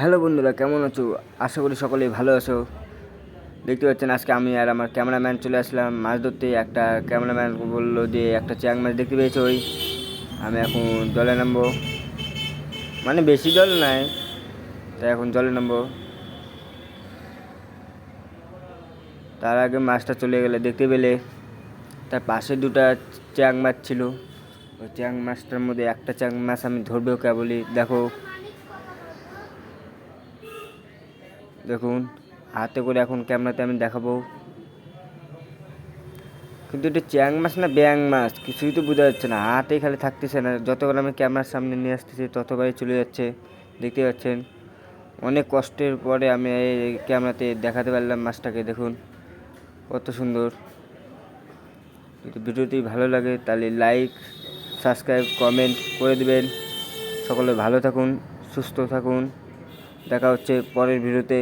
Hello বন্ধুরা, কেমন আছো? আশা করি সকলেই ভালো আছো। দেখতে পাচ্ছেন আজকে আমি আর আমার ক্যামেরাম্যান চলে আসলাম মাছ ধরতে। একটা ক্যামেরাম্যান বললো যে একটা চ্যাং মাছ দেখতে পেয়েছো। আমি এখন জলে নামবো, মানে বেশি জল নাই, তাই এখন জলে নামবো। তার আগে মাছটা চলে গেলে দেখতে পেলে তার পাশে দুটা চ্যাং মাছ ছিল। ওই চ্যাং মাছটার মধ্যে একটা চ্যাং মাছ আমি ধরবেও কেবলই দেখো, দেখুন হাতে করে এখন ক্যামেরাতে আমি দেখাবো। কিন্তু এটা চ্যাং মাছ না ব্যাং মাছ কিছুই তো বোঝা যাচ্ছে না, হাতেই খালি থাকতেছে না। যতবার আমি ক্যামেরার সামনে নিয়ে আসতেছি ততবারই চলে যাচ্ছে। দেখতে পাচ্ছেন অনেক কষ্টের পরে আমি এই ক্যামেরাতে দেখাতে পারলাম মাছটাকে। দেখুন কত সুন্দর। যদি ভিডিওটি ভালো লাগে তাহলে লাইক, সাবস্ক্রাইব, কমেন্ট করে দিবেন। সকলে ভালো থাকুন, সুস্থ থাকুন। দেখা হচ্ছে পরের ভিডিওতে।